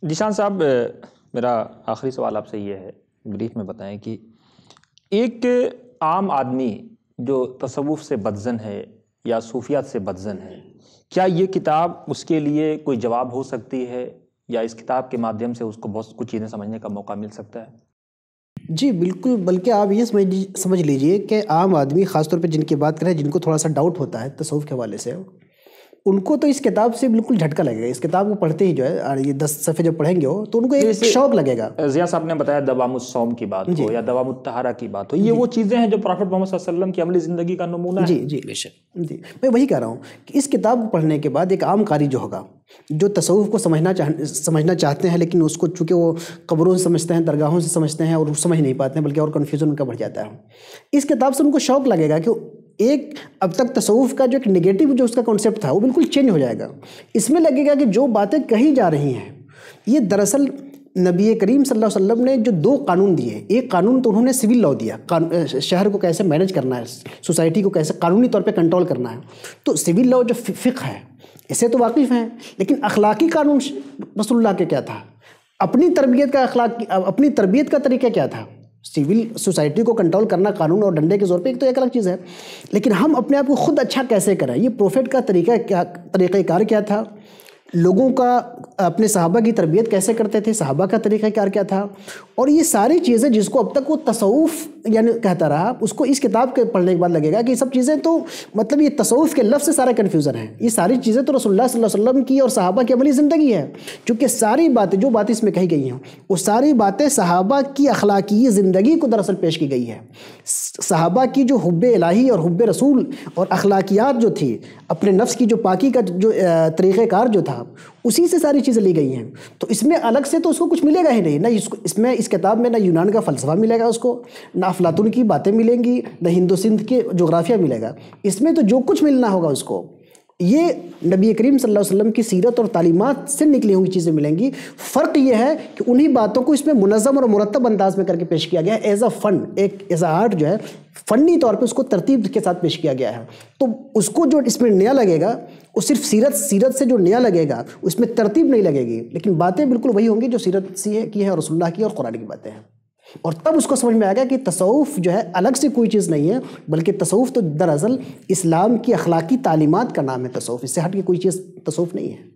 ذیشان صاحب، میرا آخری سوال آپ سے یہ ہے، بریف میں بتائیں کہ ایک عام آدمی جو تصوف سے بدظن ہے یا صوفیات سے بدظن ہے، کیا یہ کتاب اس کے لیے کوئی جواب ہو سکتی ہے، یا اس کتاب کے مادھیم سے اس کو بہت کچھ چیزیں سمجھنے کا موقع مل سکتا ہے؟ جی بالکل، بلکہ آپ یہ سمجھ لیجئے کہ عام آدمی، خاص طور پہ جن کی بات کریں، جن کو تھوڑا سا ڈاؤٹ ہوتا ہے تصوف کے حوالے سے، ان کو تو اس کتاب سے بالکل جھٹکا لگے گا۔ اس کتاب کو پڑھتے ہی جو ہے، اور یہ 10 صفحے جب پڑھیں گے ہو تو ان کو ایک شوق لگے گا۔ ضیاء صاحب نے بتایا دوام الصوم کی بات ہو یا دوام الطہارہ کی بات ہو، یہ وہ چیزیں ہیں جو پرافٹ محمد صلی اللہ علیہ وسلم کی عملی زندگی کا نمونہ ہے۔ جی بے شک، جی میں وہی کہہ رہا ہوں کہ اس کتاب کو پڑھنے کے بعد ایک عام قاری جو ہوگا، جو تصوف کو سمجھنا چاہتے ہیں، لیکن اس کو چونکہ وہ قبروں سے سمجھتے ہیں، درگاہوں سے سمجھتے ہیں، اور سمجھ نہیں پاتے ہیں، بلکہ اور کنفیوژن ان کا بڑھ جاتا ہے، اس کتاب سے ان کو شوق لگے گا کہ ایک اب تک تصوف کا جو ایک نگیٹو جو اس کا کانسیپٹ تھا وہ بالکل چینج ہو جائے گا۔ اس میں لگے گا کہ جو باتیں کہی جا رہی ہیں یہ دراصل نبی کریم صلی اللہ علیہ وسلم نے جو 2 قانون دیے، ایک قانون تو انہوں نے سول لاء دیا، شہر کو کیسے مینج کرنا ہے، سوسائٹی کو کیسے قانونی طور پہ کنٹرول کرنا ہے، تو سول لاء جو فقہ ہے اسے تو واقف ہیں، لیکن اخلاقی قانون رسول اللہ کے کیا تھا، اپنی تربیت کا طریقہ کیا تھا۔ سول سوسائٹی کو کنٹرول کرنا قانون اور ڈنڈے کے زور پہ ایک تو ایک الگ چیز ہے، لیکن ہم اپنے آپ کو خود اچھا کیسے کریں، یہ پروفیٹ کا طریقہ کار کیا تھا، لوگوں کا اپنے صحابہ کی تربیت کیسے کرتے تھے، صحابہ کا طریقہ کار کیا تھا، اور یہ ساری چیزیں جس کو اب تک وہ تصوف یعنی کہتا رہا، اس کو اس کتاب کے پڑھنے کے بعد لگے گا کہ یہ سب چیزیں تو مطلب یہ تصوف کے لفظ سے سارا کنفیوژن ہے، یہ ساری چیزیں تو رسول اللہ صلی اللہ علیہ وسلم کی اور صحابہ کی عملی زندگی ہے، کیونکہ ساری باتیں جو باتیں اس میں کہی گئی ہیں وہ ساری باتیں صحابہ کی اخلاقی زندگی کو دراصل پیش کی گئی ہے۔ صحابہ کی جو حب الہی اور حب رسول اور اخلاقیات جو تھی، اپنے نفس کی جو پاکی کا جو طریقہ کار جو تھا، اسی سے ساری چیزیں لی گئی ہیں، تو اس میں الگ سے تو اس کو کچھ ملے گا ہی نہیں، نہ اس کتاب میں نہ یونان کا فلسفہ ملے گا اس کو، نہ افلاطون کی باتیں ملیں گی، نہ ہند و سندھ کے جغرافیہ ملے گا، اس میں تو جو کچھ ملنا ہوگا اس کو یہ نبی کریم صلی اللہ علیہ وسلم کی سیرت اور تعلیمات سے نکلی ہوئی چیزیں ملیں گی۔ فرق یہ ہے کہ انہی باتوں کو اس میں منظم اور مرتب انداز میں کر کے پیش کیا گیا ہے، as a fun, as a art جو ہے فنی طور پہ اس کو ترتیب کے ساتھ پیش کیا گیا ہے، تو اس کو جو اس میں نیا لگے گا وہ صرف سیرت سے جو نیا لگے گا اس میں ترتیب نہیں لگے گی، لیکن باتیں بالکل وہی ہوں گی جو سیرت کی ہے اور رسول اللہ کی اور قرآن کی باتیں ہیں، اور تب اس کو سمجھ میں آ گیا کہ تصوف جو ہے الگ سے کوئی چیز نہیں ہے، بلکہ تصوف تو دراصل اسلام کی اخلاقی تعلیمات کا نام ہے تصوف، اس سے ہٹ کے کوئی چیز تصوف نہیں ہے۔